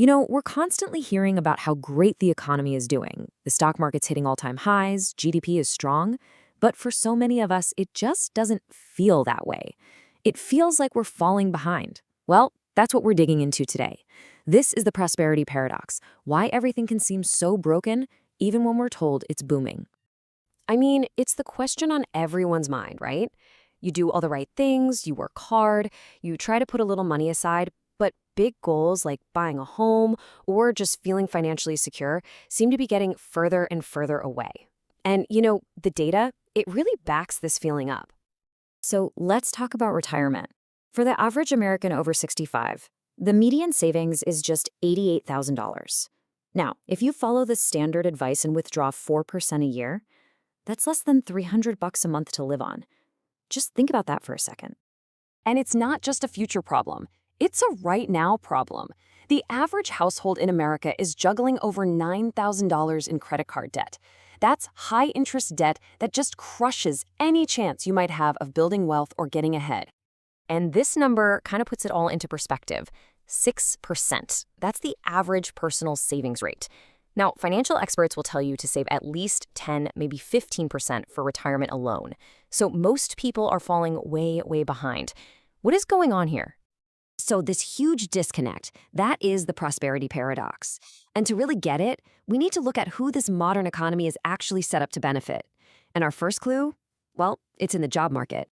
We're constantly hearing about how great the economy is doing. The stock market's hitting all-time highs, GDP is strong, but for so many of us, it just doesn't feel that way. It feels like we're falling behind. Well, that's what we're digging into today. This is the prosperity paradox, why everything can seem so broken even when we're told it's booming. I mean, it's the question on everyone's mind, right? You do all the right things, you work hard, you try to put a little money aside, but big goals like buying a home or just feeling financially secure seem to be getting further and further away. And, the data, it really backs this feeling up. So let's talk about retirement. For the average American over 65, the median savings is just $88,000. Now, if you follow the standard advice and withdraw 4% a year, that's less than $300 a month to live on. Just think about that for a second. And it's not just a future problem. It's a right-now problem. The average household in America is juggling over $9,000 in credit card debt. That's high-interest debt that just crushes any chance you might have of building wealth or getting ahead. And this number kind of puts it all into perspective. 6%. That's the average personal savings rate. Now, financial experts will tell you to save at least 10, maybe 15% for retirement alone. So most people are falling way, way behind. What is going on here? So this huge disconnect, that is the prosperity paradox. And to really get it, we need to look at who this modern economy is actually set up to benefit. And our first clue? Well, it's in the job market.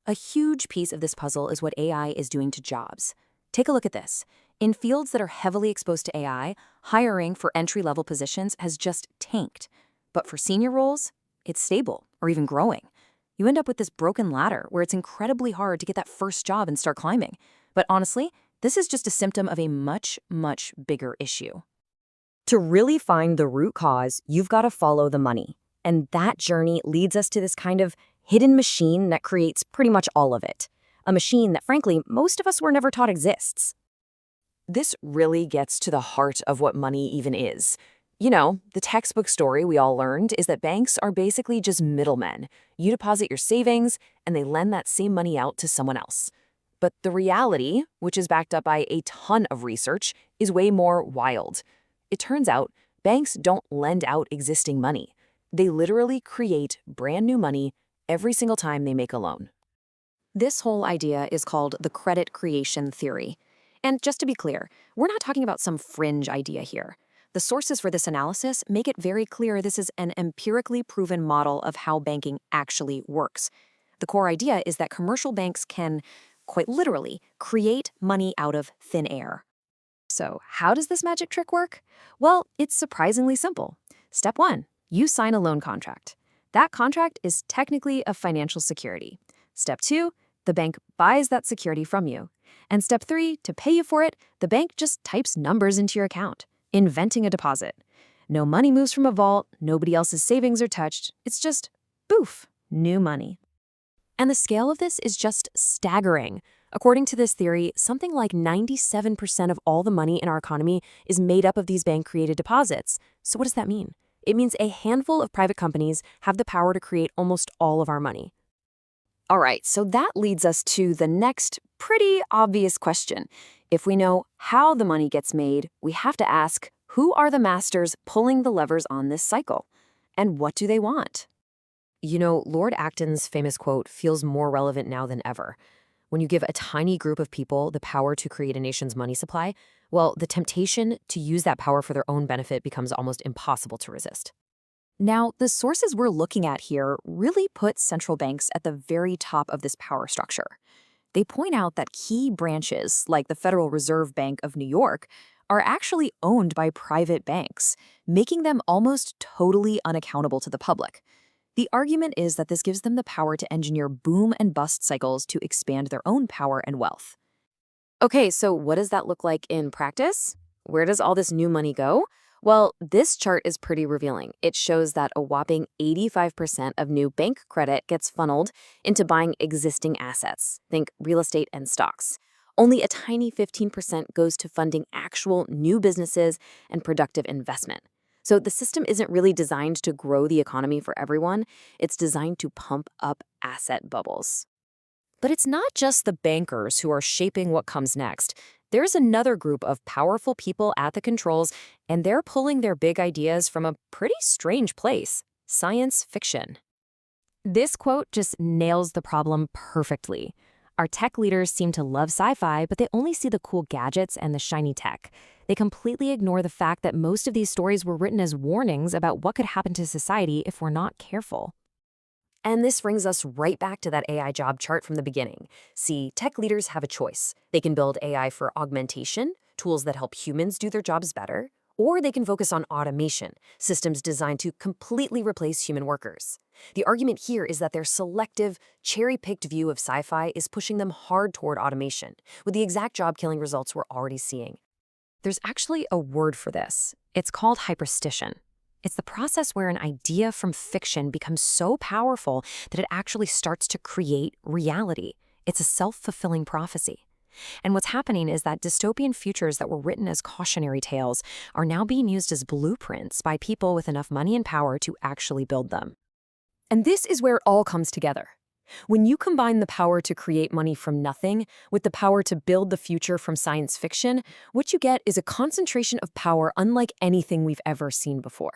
A huge piece of this puzzle is what AI is doing to jobs. Take a look at this. In fields that are heavily exposed to AI, hiring for entry-level positions has just tanked. But for senior roles, it's stable or even growing. You end up with this broken ladder where it's incredibly hard to get that first job and start climbing. But honestly, this is just a symptom of a much, much bigger issue. To really find the root cause, you've got to follow the money. And that journey leads us to this kind of hidden machine that creates pretty much all of it. A machine that, frankly, most of us were never taught exists. This really gets to the heart of what money even is. The textbook story we all learned is that banks are basically just middlemen. You deposit your savings, and they lend that same money out to someone else. But the reality, which is backed up by a ton of research, is way more wild. It turns out banks don't lend out existing money. They literally create brand new money every single time they make a loan. This whole idea is called the credit creation theory. And just to be clear, we're not talking about some fringe idea here. The sources for this analysis make it very clear this is an empirically proven model of how banking actually works. The core idea is that commercial banks can, quite literally, create money out of thin air. So how does this magic trick work? Well, it's surprisingly simple. Step 1, you sign a loan contract. That contract is technically a financial security. Step 2, the bank buys that security from you. And step 3, to pay you for it, the bank just types numbers into your account, inventing a deposit. No money moves from a vault, nobody else's savings are touched. It's just, poof, new money. And the scale of this is just staggering. According to this theory, something like 97% of all the money in our economy is made up of these bank-created deposits. So what does that mean? It means a handful of private companies have the power to create almost all of our money. All right, so that leads us to the next pretty obvious question. If we know how the money gets made, we have to ask, who are the masters pulling the levers on this cycle? And what do they want? Lord Acton's famous quote feels more relevant now than ever. When you give a tiny group of people the power to create a nation's money supply, well, the temptation to use that power for their own benefit becomes almost impossible to resist. Now, the sources we're looking at here really put central banks at the very top of this power structure. They point out that key branches, like the Federal Reserve Bank of New York, are actually owned by private banks, making them almost totally unaccountable to the public. The argument is that this gives them the power to engineer boom and bust cycles to expand their own power and wealth. Okay, so what does that look like in practice? Where does all this new money go? Well, this chart is pretty revealing. It shows that a whopping 85% of new bank credit gets funneled into buying existing assets. Think real estate and stocks. Only a tiny 15% goes to funding actual new businesses and productive investment. So the system isn't really designed to grow the economy for everyone. It's designed to pump up asset bubbles. But it's not just the bankers who are shaping what comes next. There's another group of powerful people at the controls, and they're pulling their big ideas from a pretty strange place: science fiction. This quote just nails the problem perfectly. Our tech leaders seem to love sci-fi, but they only see the cool gadgets and the shiny tech. They completely ignore the fact that most of these stories were written as warnings about what could happen to society if we're not careful. And this brings us right back to that AI job chart from the beginning. See, tech leaders have a choice. They can build AI for augmentation, tools that help humans do their jobs better, or they can focus on automation, systems designed to completely replace human workers. The argument here is that their selective, cherry-picked view of sci-fi is pushing them hard toward automation, with the exact job-killing results we're already seeing. There's actually a word for this. It's called hyperstition. It's the process where an idea from fiction becomes so powerful that it actually starts to create reality. It's a self-fulfilling prophecy. And what's happening is that dystopian futures that were written as cautionary tales are now being used as blueprints by people with enough money and power to actually build them. And this is where it all comes together. When you combine the power to create money from nothing with the power to build the future from science fiction, what you get is a concentration of power unlike anything we've ever seen before.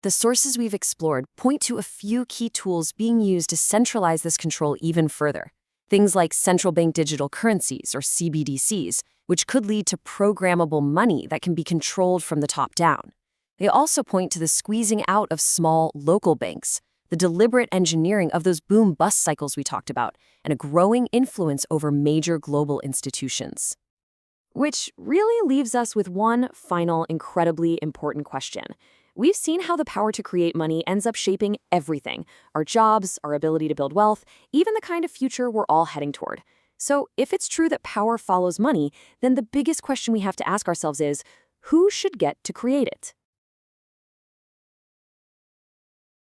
The sources we've explored point to a few key tools being used to centralize this control even further. Things like central bank digital currencies, or CBDCs, which could lead to programmable money that can be controlled from the top down. They also point to the squeezing out of small, local banks, the deliberate engineering of those boom-bust cycles we talked about, and a growing influence over major global institutions. Which really leaves us with one final, incredibly important question. We've seen how the power to create money ends up shaping everything: our jobs, our ability to build wealth, even the kind of future we're all heading toward. So if it's true that power follows money, then the biggest question we have to ask ourselves is, who should get to create it?